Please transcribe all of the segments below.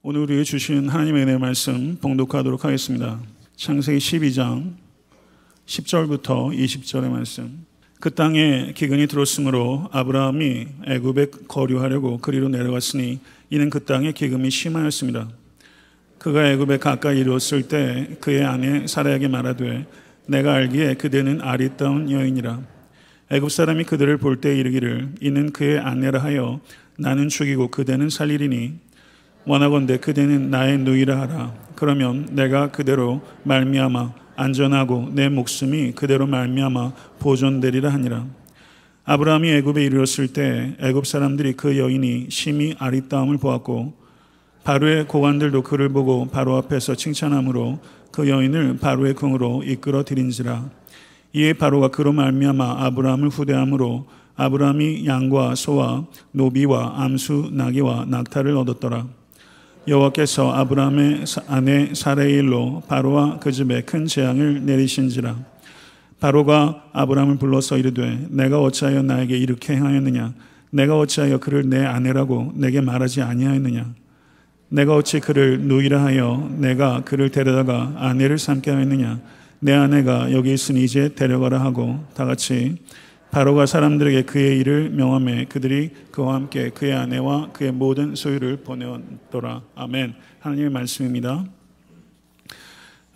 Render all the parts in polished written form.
오늘 우리에게 주신 하나님의 은혜의 말씀 봉독하도록 하겠습니다. 창세기 12장 10절부터 20절의 말씀. 그 땅에 기근이 들었으므로 아브라함이 애굽에 거류하려고 그리로 내려갔으니 이는 그 땅에 기근이 심하였습니다. 그가 애굽에 가까이 이르렀을 때 그의 아내 사라에게 말하되 내가 알기에 그대는 아리따운 여인이라. 애굽 사람이 그들을 볼 때 이르기를 이는 그의 아내라 하여 나는 죽이고 그대는 살리리니 원하건대 그대는 나의 누이라 하라. 그러면 내가 그대로 말미암아 안전하고 내 목숨이 그대로 말미암아 보존되리라 하니라. 아브라함이 애굽에 이르렀을 때 애굽 사람들이 그 여인이 심히 아리따움을 보았고 바로의 고관들도 그를 보고 바로 앞에서 칭찬함으로 그 여인을 바로의 궁으로 이끌어 들인지라. 이에 바로가 그로 말미암아 아브라함을 후대함으로 아브라함이 양과 소와 노비와 암수 나귀와 낙타를 얻었더라. 여호와께서 아브라함의 아내 사라의 일로 바로와 그 집에 큰 재앙을 내리신지라. 바로가 아브라함을 불러서 이르되 내가 어찌하여 나에게 이렇게 행하였느냐. 내가 어찌하여 그를 내 아내라고 내게 말하지 아니하였느냐. 내가 어찌 그를 누이라 하여 내가 그를 데려다가 아내를 삼게 하였느냐. 내 아내가 여기 있으니 이제 데려가라 하고 다같이 바로가 사람들에게 그의 일을 명하매 그들이 그와 함께 그의 아내와 그의 모든 소유를 보내었더라. 아멘. 하나님의 말씀입니다.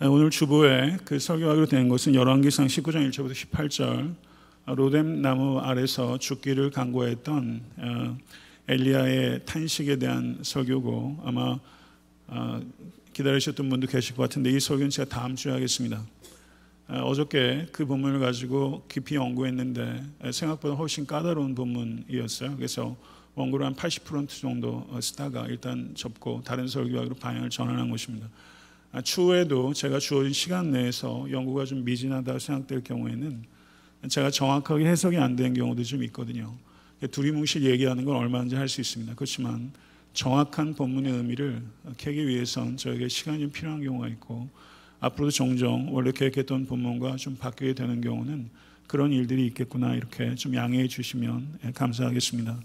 오늘 주보에 그 설교하기로 된 것은 열왕기상 19장 1절부터 18절 로뎀 나무 아래서 죽기를 간구했던 엘리야의 탄식에 대한 설교고 아마 기다리셨던 분도 계실 것 같은데 이 설교는 제가 다음 주에 하겠습니다. 어저께 그 본문을 가지고 깊이 연구했는데 생각보다 훨씬 까다로운 본문이었어요. 그래서 원고를 한 80% 정도 쓰다가 일단 접고 다른 설교하기로 방향을 전환한 것입니다. 추후에도 제가 주어진 시간 내에서 연구가 좀 미진하다고 생각될 경우에는 제가 정확하게 해석이 안 된 경우도 좀 있거든요. 두리뭉실 얘기하는 건 얼마든지 할 수 있습니다. 그렇지만 정확한 본문의 의미를 캐기 위해선 저에게 시간이 좀 필요한 경우가 있고 앞으로도 종종 원래 계획했던 본문과 좀 바뀌게 되는 경우는 그런 일들이 있겠구나 이렇게 좀 양해해 주시면 감사하겠습니다.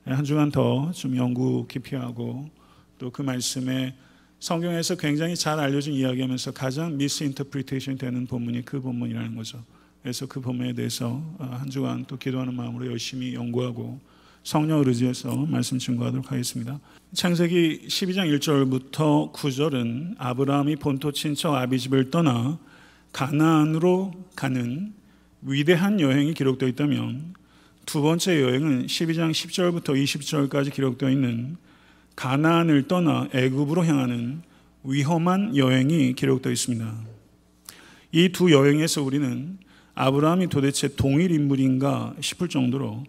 한 주간 더 좀 연구 깊이 하고 또 그 말씀에 성경에서 굉장히 잘 알려진 이야기하면서 가장 미스인터프리테이션 되는 본문이 그 본문이라는 거죠. 그래서 그 본문에 대해서 한 주간 또 기도하는 마음으로 열심히 연구하고 성령을 의지해서 말씀 증거하도록 하겠습니다. 창세기 12장 1절부터 9절은 아브라함이 본토 친척 아비집을 떠나 가나안으로 가는 위대한 여행이 기록되어 있다면 두 번째 여행은 12장 10절부터 20절까지 기록되어 있는 가나안을 떠나 애굽으로 향하는 위험한 여행이 기록되어 있습니다. 이 두 여행에서 우리는 아브라함이 도대체 동일 인물인가 싶을 정도로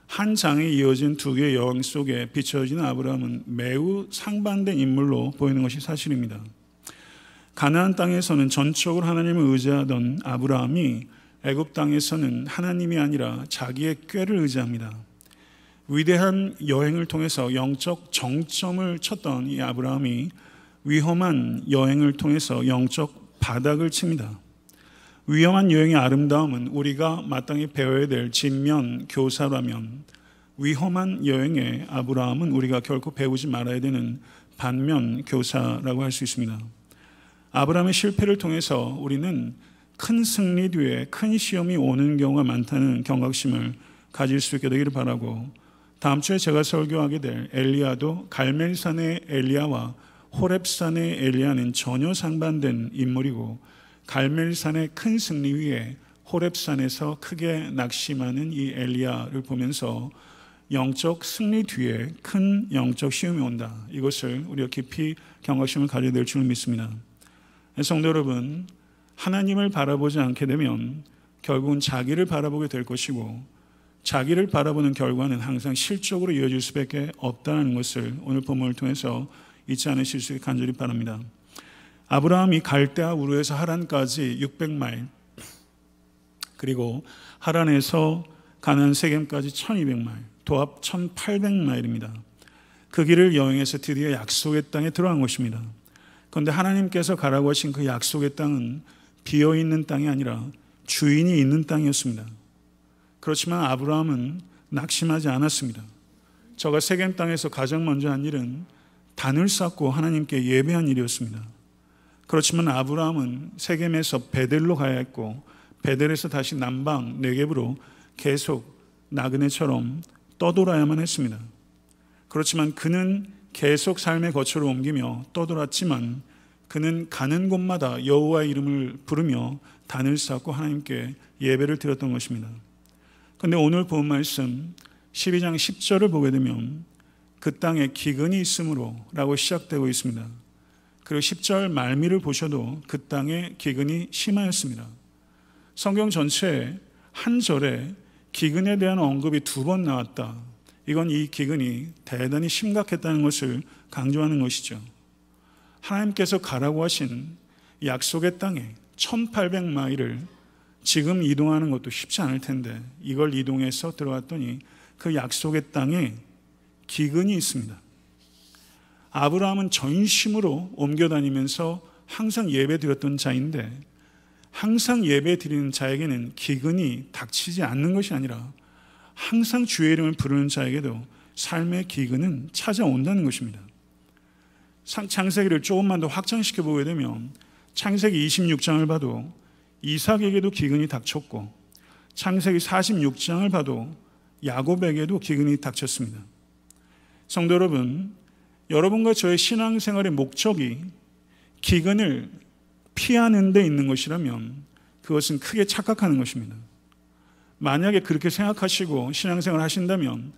한 장에 이어진 두 개의 여행 속에 비춰지는 아브라함은 매우 상반된 인물로 보이는 것이 사실입니다. 가나안 땅에서는 전적으로 하나님을 의지하던 아브라함이 애굽 땅에서는 하나님이 아니라 자기의 꾀를 의지합니다. 위대한 여행을 통해서 영적 정점을 쳤던 이 아브라함이 위험한 여행을 통해서 영적 바닥을 칩니다. 위험한 여행의 아름다움은 우리가 마땅히 배워야 될 진면 교사라면 위험한 여행의 아브라함은 우리가 결코 배우지 말아야 되는 반면 교사라고 할 수 있습니다. 아브라함의 실패를 통해서 우리는 큰 승리 뒤에 큰 시험이 오는 경우가 많다는 경각심을 가질 수 있게 되기를 바라고 다음 주에 제가 설교하게 될 엘리야도 갈멜산의 엘리야와 호렙산의 엘리야는 전혀 상반된 인물이고 갈멜산의 큰 승리 위에 호렙산에서 크게 낙심하는 이 엘리야를 보면서 영적 승리 뒤에 큰 영적 시험이 온다. 이것을 우리가 깊이 경각심을 가져야 될 줄 믿습니다. 성도 여러분, 하나님을 바라보지 않게 되면 결국은 자기를 바라보게 될 것이고 자기를 바라보는 결과는 항상 실적으로 이어질 수밖에 없다는 것을 오늘 본문을 통해서 잊지 않으실 수 있게 간절히 바랍니다. 아브라함이 갈대아 우르에서 하란까지 600마일 그리고 하란에서 가나안 세겜까지 1200마일 도합 1800마일입니다. 그 길을 여행해서 드디어 약속의 땅에 들어간 것입니다. 그런데 하나님께서 가라고 하신 그 약속의 땅은 비어있는 땅이 아니라 주인이 있는 땅이었습니다. 그렇지만 아브라함은 낙심하지 않았습니다. 저가 세겜 땅에서 가장 먼저 한 일은 단을 쌓고 하나님께 예배한 일이었습니다. 그렇지만 아브라함은 세겜에서 베델로 가야 했고 베델에서 다시 남방 네겝으로 계속 나그네처럼 떠돌아야만 했습니다. 그렇지만 그는 계속 삶의 거처를 옮기며 떠돌았지만 그는 가는 곳마다 여호와의 이름을 부르며 단을 쌓고 하나님께 예배를 드렸던 것입니다. 그런데 오늘 본 말씀 12장 10절을 보게 되면 그 땅에 기근이 있으므로 라고 시작되고 있습니다. 그리고 10절 말미를 보셔도 그 땅에 기근이 심하였습니다. 성경 전체에 한 절에 기근에 대한 언급이 2번 나왔다. 이건 이 기근이 대단히 심각했다는 것을 강조하는 것이죠. 하나님께서 가라고 하신 약속의 땅에 1800마일을 지금 이동하는 것도 쉽지 않을 텐데 이걸 이동해서 들어갔더니 그 약속의 땅에 기근이 있습니다. 아브라함은 전심으로 옮겨다니면서 항상 예배 드렸던 자인데 항상 예배 드리는 자에게는 기근이 닥치지 않는 것이 아니라 항상 주의 이름을 부르는 자에게도 삶의 기근은 찾아온다는 것입니다. 창세기를 조금만 더 확장시켜 보게 되면 창세기 26장을 봐도 이삭에게도 기근이 닥쳤고 창세기 46장을 봐도 야곱에게도 기근이 닥쳤습니다. 성도 여러분, 여러분과 저의 신앙생활의 목적이 기근을 피하는 데 있는 것이라면 그것은 크게 착각하는 것입니다. 만약에 그렇게 생각하시고 신앙생활을 하신다면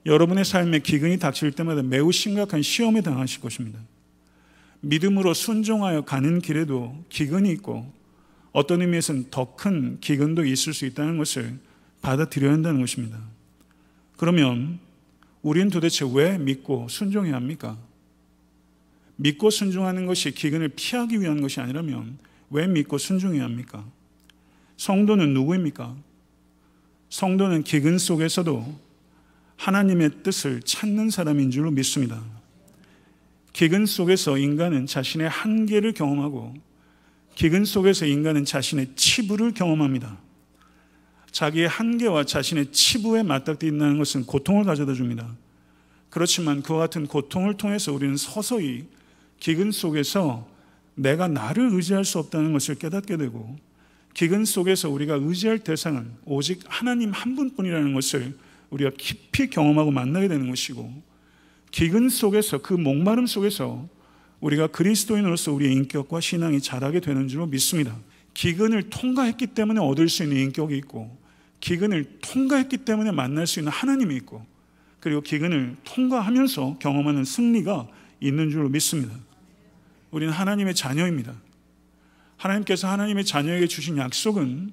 여러분의 삶에 기근이 닥칠 때마다 매우 심각한 시험에 당하실 것입니다. 믿음으로 순종하여 가는 길에도 기근이 있고 어떤 의미에서는 더 큰 기근도 있을 수 있다는 것을 받아들여야 한다는 것입니다. 그러면 우리는 도대체 왜 믿고 순종해야 합니까? 믿고 순종하는 것이 기근을 피하기 위한 것이 아니라면 왜 믿고 순종해야 합니까? 성도는 누구입니까? 성도는 기근 속에서도 하나님의 뜻을 찾는 사람인 줄로 믿습니다. 기근 속에서 인간은 자신의 한계를 경험하고 기근 속에서 인간은 자신의 치부를 경험합니다. 자기의 한계와 자신의 치부에 맞닥뜨린다는 것은 고통을 가져다 줍니다. 그렇지만 그와 같은 고통을 통해서 우리는 서서히 기근 속에서 내가 나를 의지할 수 없다는 것을 깨닫게 되고 기근 속에서 우리가 의지할 대상은 오직 하나님 한 분뿐이라는 것을 우리가 깊이 경험하고 만나게 되는 것이고 기근 속에서 그 목마름 속에서 우리가 그리스도인으로서 우리의 인격과 신앙이 자라게 되는 줄로 믿습니다. 기근을 통과했기 때문에 얻을 수 있는 인격이 있고 기근을 통과했기 때문에 만날 수 있는 하나님이 있고 그리고 기근을 통과하면서 경험하는 승리가 있는 줄로 믿습니다. 우리는 하나님의 자녀입니다. 하나님께서 하나님의 자녀에게 주신 약속은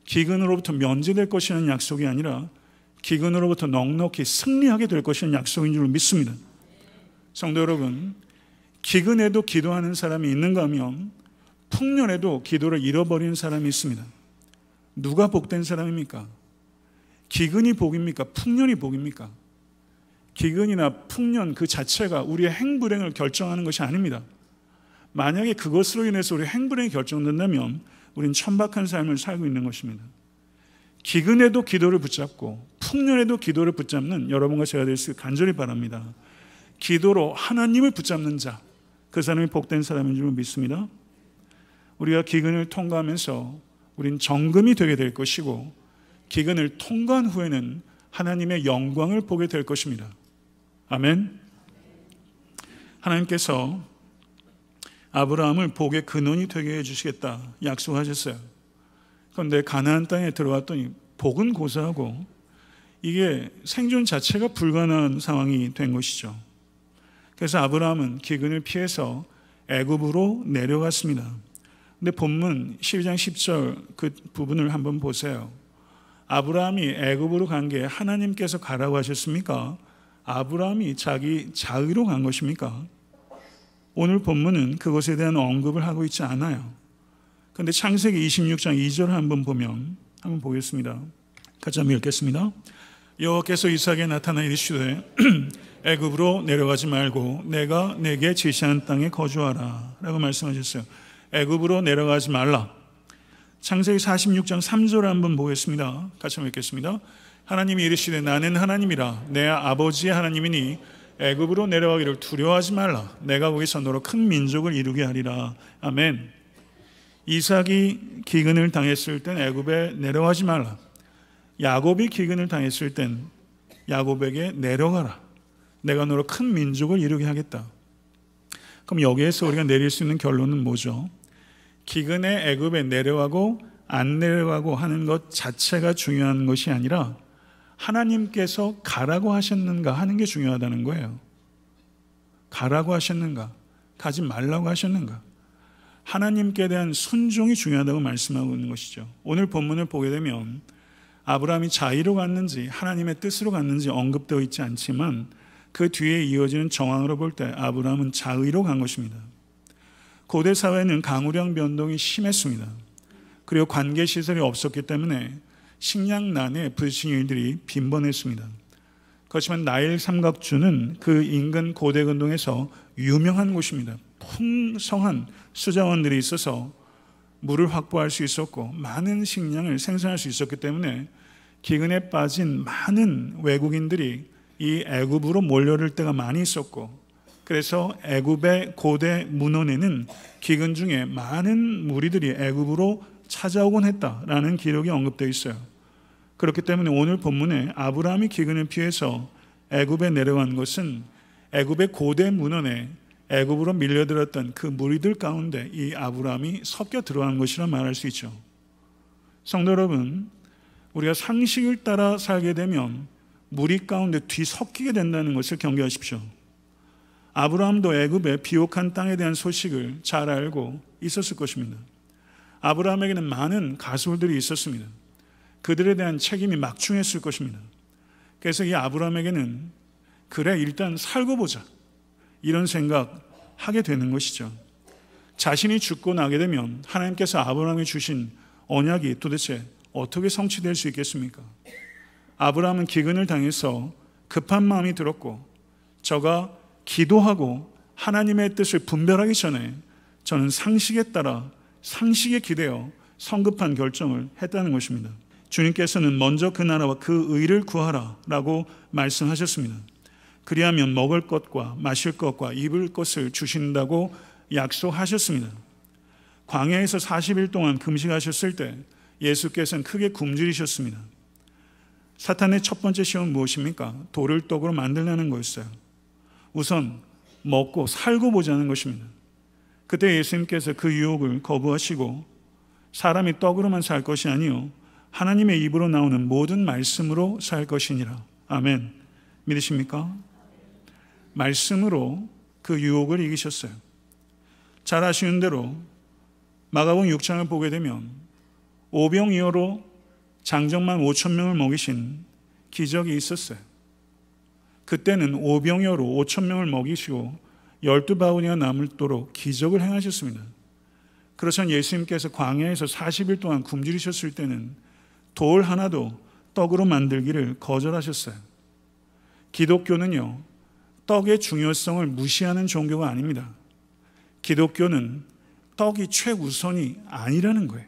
기근으로부터 면제될 것이라는 약속이 아니라 기근으로부터 넉넉히 승리하게 될 것이라는 약속인 줄로 믿습니다. 성도 여러분, 기근에도 기도하는 사람이 있는가 하면 풍년에도 기도를 잃어버리는 사람이 있습니다. 누가 복된 사람입니까? 기근이 복입니까? 풍년이 복입니까? 기근이나 풍년 그 자체가 우리의 행불행을 결정하는 것이 아닙니다. 만약에 그것으로 인해서 우리의 행불행이 결정된다면 우리는 천박한 삶을 살고 있는 것입니다. 기근에도 기도를 붙잡고 풍년에도 기도를 붙잡는 여러분과 제가 될 수 있기를 간절히 바랍니다. 기도로 하나님을 붙잡는 자, 그 사람이 복된 사람인 줄 믿습니다. 우리가 기근을 통과하면서 우린 정금이 되게 될 것이고 기근을 통과한 후에는 하나님의 영광을 보게 될 것입니다. 아멘. 하나님께서 아브라함을 복의 근원이 되게 해주시겠다 약속하셨어요. 그런데 가나안 땅에 들어왔더니 복은 고사하고 이게 생존 자체가 불가능한 상황이 된 것이죠. 그래서 아브라함은 기근을 피해서 애굽으로 내려갔습니다. 근데 본문 12장 10절 그 부분을 한번 보세요. 아브라함이 애굽으로 간 게 하나님께서 가라고 하셨습니까? 아브라함이 자기 자의로 간 것입니까? 오늘 본문은 그것에 대한 언급을 하고 있지 않아요. 그런데 창세기 26장 2절을 한번 보면 한번 보겠습니다. 같이 한번 읽겠습니다. 여호와께서 이삭에게 나타나 이르시되 애굽으로 내려가지 말고 내가 내게 지시한 땅에 거주하라 라고 말씀하셨어요. 애굽으로 내려가지 말라. 창세기 46장 3절을 한번 보겠습니다. 같이 읽겠습니다. 하나님이 이르시되 나는 하나님이라 내 아버지의 하나님이니 애굽으로 내려가기를 두려워하지 말라. 내가 거기서 너로 큰 민족을 이루게 하리라. 아멘. 이삭이 기근을 당했을 땐 애굽에 내려가지 말라. 야곱이 기근을 당했을 땐 야곱에게 내려가라. 내가 너로 큰 민족을 이루게 하겠다. 그럼 여기에서 우리가 내릴 수 있는 결론은 뭐죠? 기근에 애굽에 내려가고 안 내려가고 하는 것 자체가 중요한 것이 아니라 하나님께서 가라고 하셨는가 하는 게 중요하다는 거예요. 가라고 하셨는가, 가지 말라고 하셨는가. 하나님께 대한 순종이 중요하다고 말씀하고 있는 것이죠. 오늘 본문을 보게 되면 아브라함이 자의로 갔는지 하나님의 뜻으로 갔는지 언급되어 있지 않지만 그 뒤에 이어지는 정황으로 볼 때 아브라함은 자의로 간 것입니다. 고대 사회는 강우량 변동이 심했습니다. 그리고 관계시설이 없었기 때문에 식량난에 부딪힌 일들이 빈번했습니다. 그렇지만 나일 삼각주는 그 인근 고대 근동에서 유명한 곳입니다. 풍성한 수자원들이 있어서 물을 확보할 수 있었고 많은 식량을 생산할 수 있었기 때문에 기근에 빠진 많은 외국인들이 이 애굽으로 몰려들 때가 많이 있었고, 그래서 애굽의 고대 문헌에는 기근 중에 많은 무리들이 애굽으로 찾아오곤 했다라는 기록이 언급되어 있어요. 그렇기 때문에 오늘 본문에 아브라함이 기근을 피해서 애굽에 내려간 것은 애굽의 고대 문헌에 애굽으로 밀려들었던 그 무리들 가운데 이 아브라함이 섞여 들어간 것이라 말할 수 있죠. 성도 여러분, 우리가 상식을 따라 살게 되면 무리 가운데 뒤섞이게 된다는 것을 경계하십시오. 아브라함도 애굽의 비옥한 땅에 대한 소식을 잘 알고 있었을 것입니다. 아브라함에게는 많은 가솔들이 있었습니다. 그들에 대한 책임이 막중했을 것입니다. 그래서 이 아브라함에게는 그래 일단 살고 보자 이런 생각하게 되는 것이죠. 자신이 죽고 나게 되면 하나님께서 아브라함에 주신 언약이 도대체 어떻게 성취될 수 있겠습니까? 아브라함은 기근을 당해서 급한 마음이 들었고 저가 기도하고 하나님의 뜻을 분별하기 전에 저는 상식에 따라 상식에 기대어 성급한 결정을 했다는 것입니다. 주님께서는 먼저 그 나라와 그 의를 구하라 라고 말씀하셨습니다. 그리하면 먹을 것과 마실 것과 입을 것을 주신다고 약속하셨습니다. 광야에서 40일 동안 금식하셨을 때 예수께서는 크게 굶주리셨습니다. 사탄의 첫 번째 시험은 무엇입니까? 돌을 떡으로 만들려는 거였어요. 우선 먹고 살고 보자는 것입니다. 그때 예수님께서 그 유혹을 거부하시고 사람이 떡으로만 살 것이 아니요 하나님의 입으로 나오는 모든 말씀으로 살 것이니라. 아멘. 믿으십니까? 말씀으로 그 유혹을 이기셨어요. 잘 아시는 대로 마가복음 6장을 보게 되면 오병이어로 장정만 5,000명을 먹이신 기적이 있었어요. 그때는 오병이어로 5,000명을 먹이시고 12바구니가 남도록 기적을 행하셨습니다. 그렇지만 예수님께서 광야에서 40일 동안 굶주리셨을 때는 돌 하나도 떡으로 만들기를 거절하셨어요. 기독교는요, 떡의 중요성을 무시하는 종교가 아닙니다. 기독교는 떡이 최우선이 아니라는 거예요.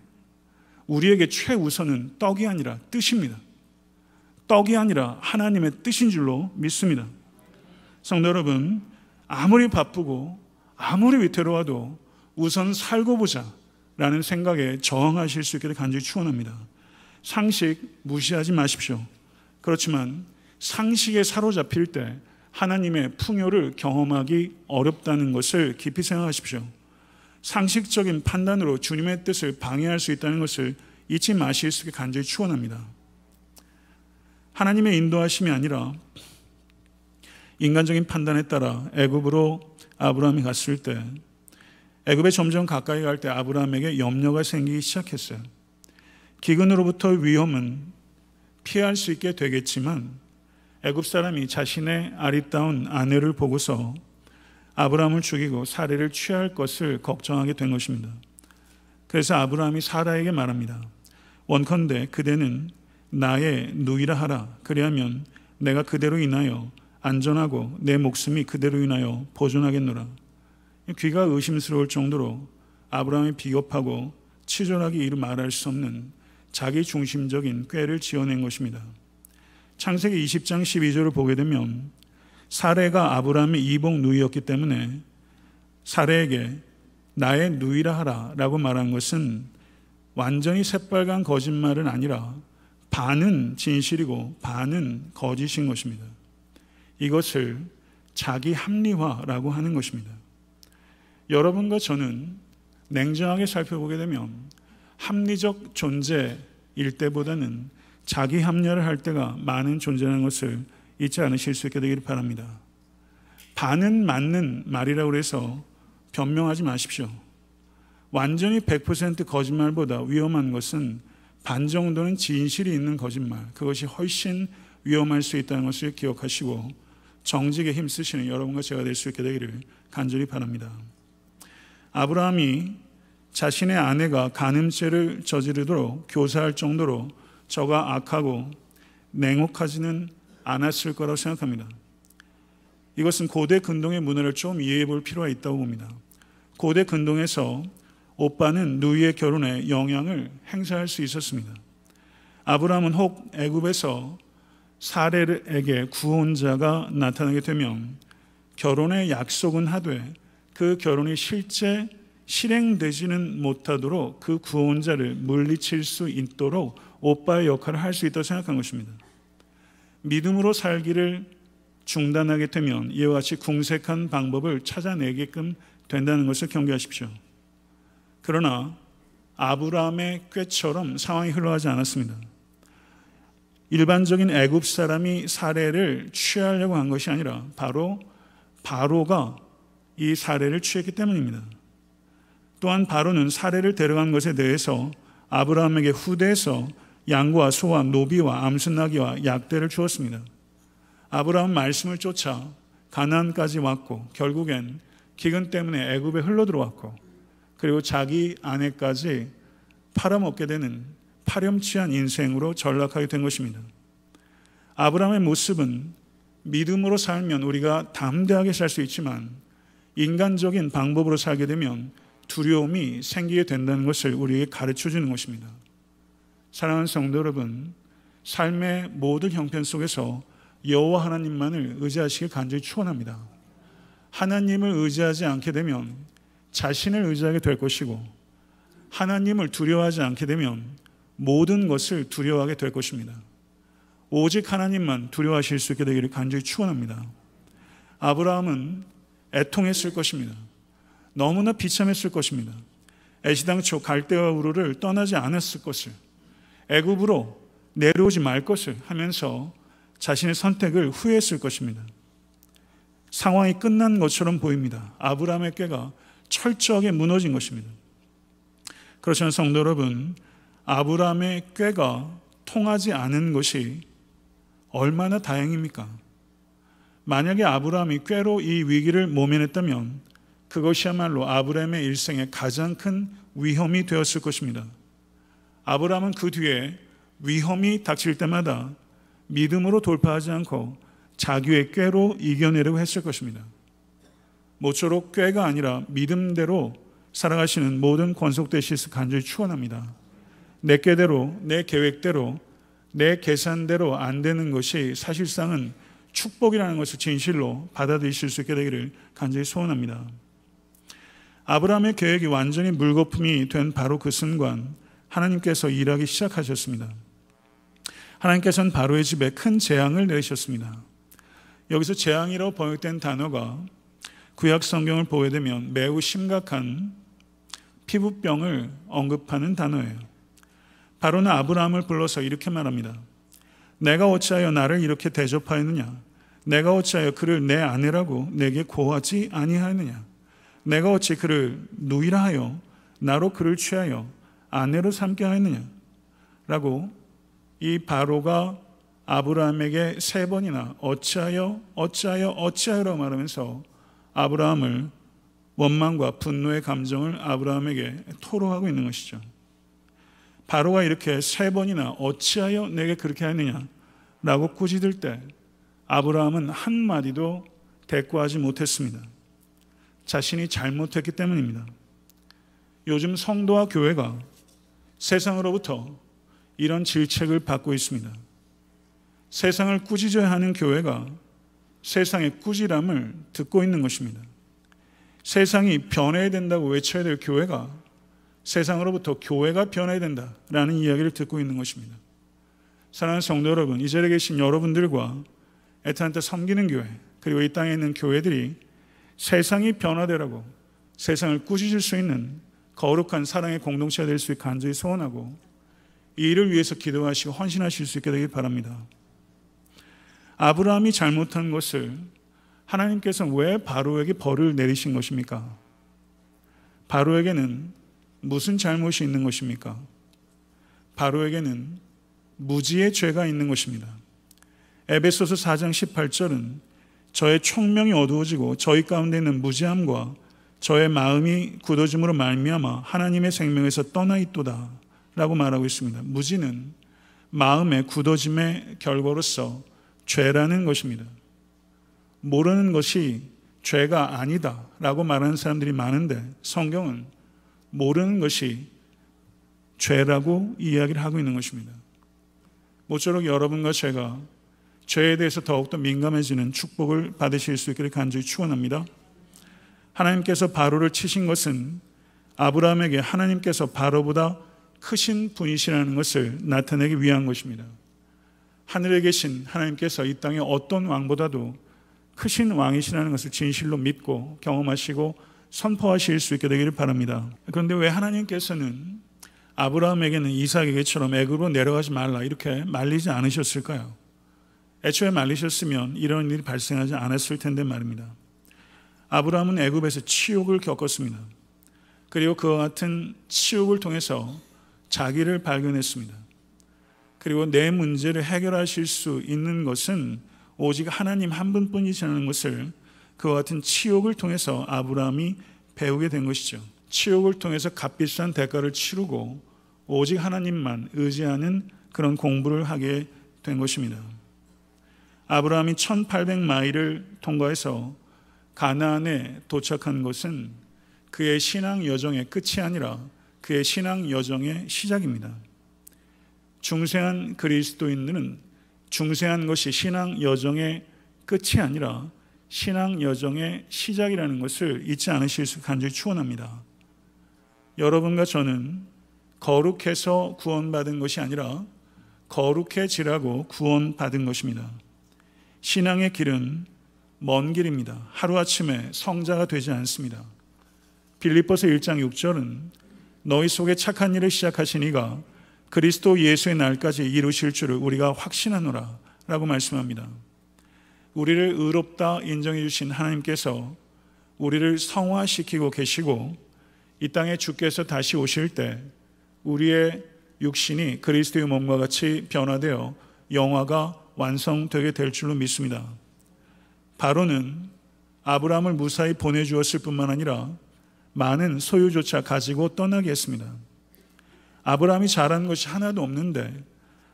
우리에게 최우선은 떡이 아니라 뜻입니다. 떡이 아니라 하나님의 뜻인 줄로 믿습니다. 성도 여러분, 아무리 바쁘고 아무리 위태로워도 우선 살고 보자 라는 생각에 저항하실 수 있기를 간절히 축원합니다. 상식 무시하지 마십시오. 그렇지만 상식에 사로잡힐 때 하나님의 풍요를 경험하기 어렵다는 것을 깊이 생각하십시오. 상식적인 판단으로 주님의 뜻을 방해할 수 있다는 것을 잊지 마실 수 있게 간절히 축원합니다. 하나님의 인도하심이 아니라 인간적인 판단에 따라 애굽으로 아브라함이 갔을 때 애굽에 점점 가까이 갈 때 아브라함에게 염려가 생기기 시작했어요. 기근으로부터의 위험은 피할 수 있게 되겠지만 애굽 사람이 자신의 아리따운 아내를 보고서 아브라함을 죽이고 살해를 취할 것을 걱정하게 된 것입니다. 그래서 아브라함이 사라에게 말합니다. 원컨대 그대는 나의 누이라 하라. 그리하면 내가 그대로 인하여 안전하고 내 목숨이 그대로 인하여 보존하겠노라. 귀가 의심스러울 정도로 아브라함이 비겁하고 치졸하게 이루 말할 수 없는 자기 중심적인 꾀를 지어낸 것입니다. 창세기 20장 12절을 보게 되면 사레가 아브라함의 이복 누이였기 때문에 사레에게 나의 누이라 하라 라고 말한 것은 완전히 새빨간 거짓말은 아니라 반은 진실이고 반은 거짓인 것입니다. 이것을 자기 합리화라고 하는 것입니다. 여러분과 저는 냉정하게 살펴보게 되면 합리적 존재일 때보다는 자기 합리화를 할 때가 많은 존재라는 것을 잊지 않으실 수 있게 되기를 바랍니다. 반은 맞는 말이라고 해서 변명하지 마십시오. 완전히 100% 거짓말보다 위험한 것은 반 정도는 진실이 있는 거짓말, 그것이 훨씬 위험할 수 있다는 것을 기억하시고 정직에 힘쓰시는 여러분과 제가 될 수 있게 되기를 간절히 바랍니다. 아브라함이 자신의 아내가 간음죄를 저지르도록 교사할 정도로 저가 악하고 냉혹하지는 않았을 거라고 생각합니다. 이것은 고대 근동의 문화를 좀 이해해 볼 필요가 있다고 봅니다. 고대 근동에서 오빠는 누이의 결혼에 영향을 행사할 수 있었습니다. 아브라함은 혹 애굽에서 사레에게 구원자가 나타나게 되면 결혼의 약속은 하되 그 결혼이 실제 실행되지는 못하도록 그 구원자를 물리칠 수 있도록 오빠의 역할을 할 수 있다고 생각한 것입니다. 믿음으로 살기를 중단하게 되면 이와 같이 궁색한 방법을 찾아내게끔 된다는 것을 경계하십시오. 그러나 아브라함의 꾀처럼 상황이 흘러가지 않았습니다. 일반적인 애굽 사람이 사례를 취하려고 한 것이 아니라 바로 바로가 이 사례를 취했기 때문입니다. 또한 바로는 사례를 데려간 것에 대해서 아브라함에게 후대에서 양과 소와 노비와 암순나귀와 약대를 주었습니다. 아브라함은 말씀을 쫓아 가나안까지 왔고 결국엔 기근 때문에 애굽에 흘러들어왔고 그리고 자기 아내까지 팔아먹게 되는 파렴치한 인생으로 전락하게 된 것입니다. 아브라함의 모습은 믿음으로 살면 우리가 담대하게 살 수 있지만 인간적인 방법으로 살게 되면 두려움이 생기게 된다는 것을 우리에게 가르쳐 주는 것입니다. 사랑하는 성도 여러분, 삶의 모든 형편 속에서 여호와 하나님만을 의지하시길 간절히 축원합니다. 하나님을 의지하지 않게 되면 자신을 의지하게 될 것이고 하나님을 두려워하지 않게 되면 모든 것을 두려워하게 될 것입니다. 오직 하나님만 두려워하실 수 있게 되기를 간절히 축원합니다. 아브라함은 애통했을 것입니다. 너무나 비참했을 것입니다. 애시당초 갈대아 우르를 떠나지 않았을 것을, 애굽으로 내려오지 말 것을 하면서 자신의 선택을 후회했을 것입니다. 상황이 끝난 것처럼 보입니다. 아브라함의 꾀가 철저하게 무너진 것입니다. 그렇지만 성도 여러분, 아브라함의 꾀가 통하지 않은 것이 얼마나 다행입니까? 만약에 아브라함이 꾀로 이 위기를 모면했다면 그것이야말로 아브라함의 일생에 가장 큰 위험이 되었을 것입니다. 아브라함은 그 뒤에 위험이 닥칠 때마다 믿음으로 돌파하지 않고 자기의 꾀로 이겨내려고 했을 것입니다. 모쪼록 꾀가 아니라 믿음대로 살아가시는 모든 권속되실 간절히 축원합니다. 내 꾀대로, 내 계획대로, 내 계산대로 안 되는 것이 사실상은 축복이라는 것을 진실로 받아들이실 수 있게 되기를 간절히 소원합니다. 아브라함의 계획이 완전히 물거품이 된 바로 그 순간 하나님께서 일하기 시작하셨습니다. 하나님께서는 바로의 집에 큰 재앙을 내리셨습니다. 여기서 재앙이라고 번역된 단어가 구약 성경을 보게 되면 매우 심각한 피부병을 언급하는 단어예요. 바로는 아브라함을 불러서 이렇게 말합니다. 내가 어찌하여 나를 이렇게 대접하였느냐? 내가 어찌하여 그를 내 아내라고 내게 고하지 아니하였느냐? 내가 어찌 그를 누이라 하여 나로 그를 취하여 아내로 삼게 하였느냐? 라고 이 바로가 아브라함에게 3번이나 어찌하여라고 말하면서 아브라함을 원망과 분노의 감정을 아브라함에게 토로하고 있는 것이죠. 바로가 이렇게 3번이나 어찌하여 내게 그렇게 하느냐라고 꾸짖을 때 아브라함은 한마디도 대꾸하지 못했습니다. 자신이 잘못했기 때문입니다. 요즘 성도와 교회가 세상으로부터 이런 질책을 받고 있습니다. 세상을 꾸짖어야 하는 교회가 세상의 꾸지람을 듣고 있는 것입니다. 세상이 변해야 된다고 외쳐야 될 교회가 세상으로부터 교회가 변해야 된다라는 이야기를 듣고 있는 것입니다. 사랑하는 성도 여러분, 이 자리에 계신 여러분들과 애타한테 섬기는 교회, 그리고 이 땅에 있는 교회들이 세상이 변화되라고 세상을 꾸짖을 수 있는 거룩한 사랑의 공동체가 될 수 있게 간절히 소원하고 이 일을 위해서 기도하시고 헌신하실 수 있게 되길 바랍니다. 아브라함이 잘못한 것을 하나님께서 왜 바로에게 벌을 내리신 것입니까? 바로에게는 무슨 잘못이 있는 것입니까? 바로에게는 무지의 죄가 있는 것입니다. 에베소서 4장 18절은 저의 총명이 어두워지고 저희 가운데 있는 무지함과 저의 마음이 굳어짐으로 말미암아 하나님의 생명에서 떠나 있도다 라고 말하고 있습니다. 무지는 마음의 굳어짐의 결과로서 죄라는 것입니다. 모르는 것이 죄가 아니다 라고 말하는 사람들이 많은데 성경은 모르는 것이 죄라고 이야기를 하고 있는 것입니다. 모쪼록 여러분과 제가 죄에 대해서 더욱더 민감해지는 축복을 받으실 수 있기를 간절히 축원합니다. 하나님께서 바로를 치신 것은 아브라함에게 하나님께서 바로보다 크신 분이시라는 것을 나타내기 위한 것입니다. 하늘에 계신 하나님께서 이 땅의 어떤 왕보다도 크신 왕이시라는 것을 진실로 믿고 경험하시고 선포하실 수 있게 되기를 바랍니다. 그런데 왜 하나님께서는 아브라함에게는 이삭에게처럼 애굽으로 내려가지 말라 이렇게 말리지 않으셨을까요? 애초에 말리셨으면 이런 일이 발생하지 않았을 텐데 말입니다. 아브라함은 애굽에서 치욕을 겪었습니다. 그리고 그와 같은 치욕을 통해서 자기를 발견했습니다. 그리고 내 문제를 해결하실 수 있는 것은 오직 하나님 한 분뿐이시라는 것을 그와 같은 치욕을 통해서 아브라함이 배우게 된 것이죠. 치욕을 통해서 값비싼 대가를 치르고 오직 하나님만 의지하는 그런 공부를 하게 된 것입니다. 아브라함이 1800마일을 통과해서 가나안에 도착한 것은 그의 신앙 여정의 끝이 아니라 그의 신앙 여정의 시작입니다. 중생한 그리스도인들은 중생한 것이 신앙 여정의 끝이 아니라 신앙 여정의 시작이라는 것을 잊지 않으실 수 간절히 축원합니다. 여러분과 저는 거룩해서 구원받은 것이 아니라 거룩해지라고 구원받은 것입니다. 신앙의 길은 먼 길입니다. 하루아침에 성자가 되지 않습니다. 빌립보서 1장 6절은 너희 속에 착한 일을 시작하신 이가 그리스도 예수의 날까지 이루실 줄을 우리가 확신하노라 라고 말씀합니다. 우리를 의롭다 인정해 주신 하나님께서 우리를 성화시키고 계시고 이 땅에 주께서 다시 오실 때 우리의 육신이 그리스도의 몸과 같이 변화되어 영화가 완성되게 될 줄로 믿습니다. 바로는 아브라함을 무사히 보내주었을 뿐만 아니라 많은 소유조차 가지고 떠나게 했습니다. 아브라함이 잘한 것이 하나도 없는데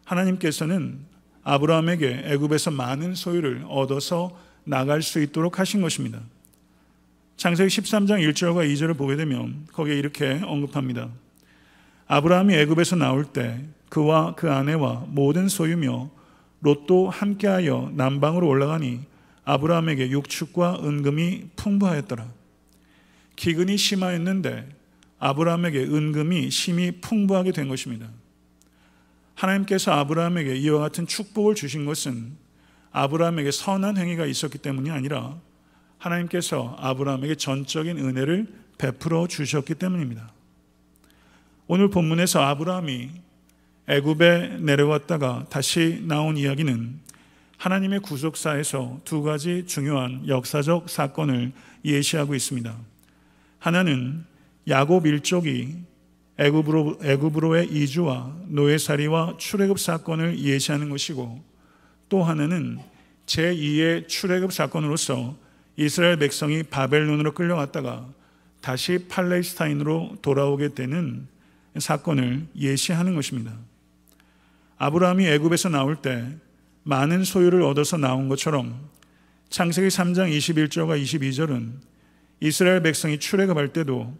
하나님께서는 아브라함에게 애굽에서 많은 소유를 얻어서 나갈 수 있도록 하신 것입니다. 창세기 13장 1절과 2절을 보게 되면 거기에 이렇게 언급합니다. 아브라함이 애굽에서 나올 때 그와 그 아내와 모든 소유며 롯도 함께하여 남방으로 올라가니 아브라함에게 육축과 은금이 풍부하였더라. 기근이 심하였는데 아브라함에게 은금이 심히 풍부하게 된 것입니다. 하나님께서 아브라함에게 이와 같은 축복을 주신 것은 아브라함에게 선한 행위가 있었기 때문이 아니라 하나님께서 아브라함에게 전적인 은혜를 베풀어 주셨기 때문입니다. 오늘 본문에서 아브라함이 애굽에 내려왔다가 다시 나온 이야기는 하나님의 구속사에서 두 가지 중요한 역사적 사건을 예시하고 있습니다. 하나는 야곱 일족이 애굽으로의 이주와 노예살이와 출애굽 사건을 예시하는 것이고, 또 하나는 제2의 출애굽 사건으로서 이스라엘 백성이 바벨론으로 끌려갔다가 다시 팔레스타인으로 돌아오게 되는 사건을 예시하는 것입니다. 아브라함이 애굽에서 나올 때 많은 소유를 얻어서 나온 것처럼 창세기 3장 21절과 22절은 이스라엘 백성이 출애굽할 때도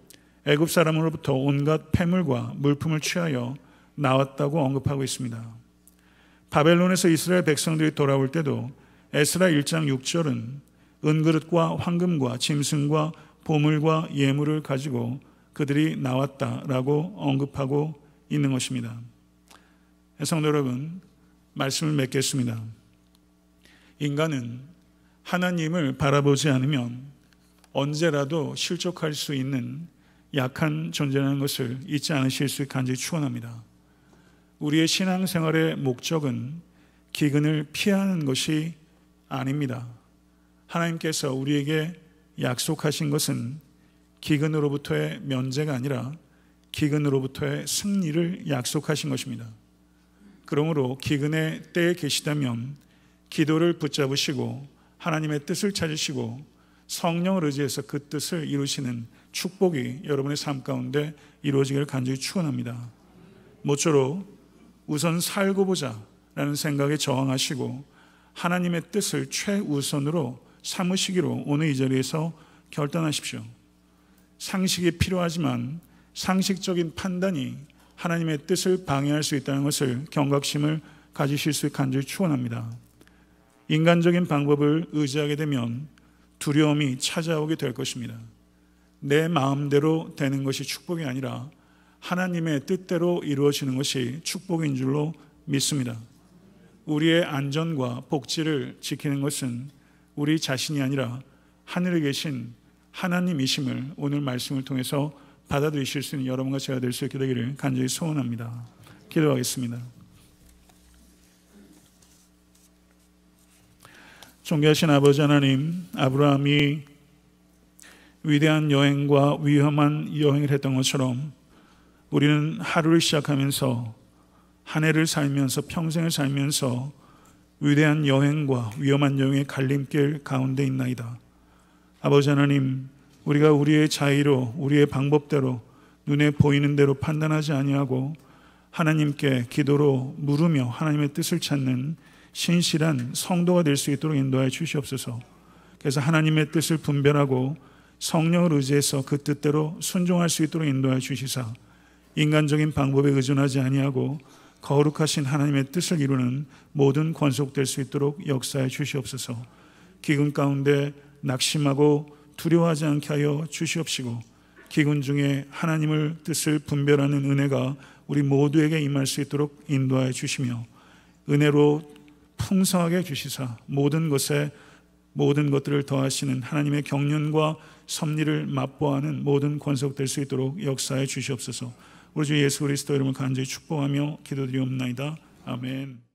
애굽 사람으로부터 온갖 폐물과 물품을 취하여 나왔다고 언급하고 있습니다. 바벨론에서 이스라엘 백성들이 돌아올 때도 에스라 1장 6절은 은그릇과 황금과 짐승과 보물과 예물을 가지고 그들이 나왔다라고 언급하고 있는 것입니다. 성도 여러분, 말씀을 맺겠습니다. 인간은 하나님을 바라보지 않으면 언제라도 실족할 수 있는 약한 존재라는 것을 잊지 않으실 수 간절히 축원합니다. 우리의 신앙생활의 목적은 기근을 피하는 것이 아닙니다. 하나님께서 우리에게 약속하신 것은 기근으로부터의 면제가 아니라 기근으로부터의 승리를 약속하신 것입니다. 그러므로 기근의 때에 계시다면 기도를 붙잡으시고 하나님의 뜻을 찾으시고 성령을 의지해서 그 뜻을 이루시는 축복이 여러분의 삶 가운데 이루어지기를 간절히 축원합니다. 모쪼록 우선 살고 보자 라는 생각에 저항하시고 하나님의 뜻을 최우선으로 삼으시기로 오늘 이 자리에서 결단하십시오. 상식이 필요하지만 상식적인 판단이 하나님의 뜻을 방해할 수 있다는 것을 경각심을 가지실 수 있게 간절히 축원합니다. 인간적인 방법을 의지하게 되면 두려움이 찾아오게 될 것입니다. 내 마음대로 되는 것이 축복이 아니라 하나님의 뜻대로 이루어지는 것이 축복인 줄로 믿습니다. 우리의 안전과 복지를 지키는 것은 우리 자신이 아니라 하늘에 계신 하나님이심을 오늘 말씀을 통해서 받아들이실 수 있는 여러분과 제가 될 수 있게 되기를 간절히 소원합니다. 기도하겠습니다. 존귀하신 아버지 하나님, 아브라함이 위대한 여행과 위험한 여행을 했던 것처럼 우리는 하루를 시작하면서 한 해를 살면서 평생을 살면서 위대한 여행과 위험한 여행의 갈림길 가운데 있나이다. 아버지 하나님, 우리가 우리의 자의로 우리의 방법대로 눈에 보이는 대로 판단하지 아니하고 하나님께 기도로 물으며 하나님의 뜻을 찾는 신실한 성도가 될 수 있도록 인도하여 주시옵소서. 그래서 하나님의 뜻을 분별하고 성령을 의지해서 그 뜻대로 순종할 수 있도록 인도하여 주시사 인간적인 방법에 의존하지 아니하고 거룩하신 하나님의 뜻을 이루는 모든 권속될 수 있도록 역사해 주시옵소서. 기근 가운데 낙심하고 두려워하지 않게 하여 주시옵시고 기근 중에 하나님을 뜻을 분별하는 은혜가 우리 모두에게 임할 수 있도록 인도하여 주시며 은혜로 풍성하게 주시사 모든 것에 모든 것들을 더하시는 하나님의 경륜과 섭리를 맛보아하는 모든 권속될 수 있도록 역사해 주시옵소서. 우리 주 예수 그리스도 이름을 간절히 축복하며 기도드리옵나이다. 아멘.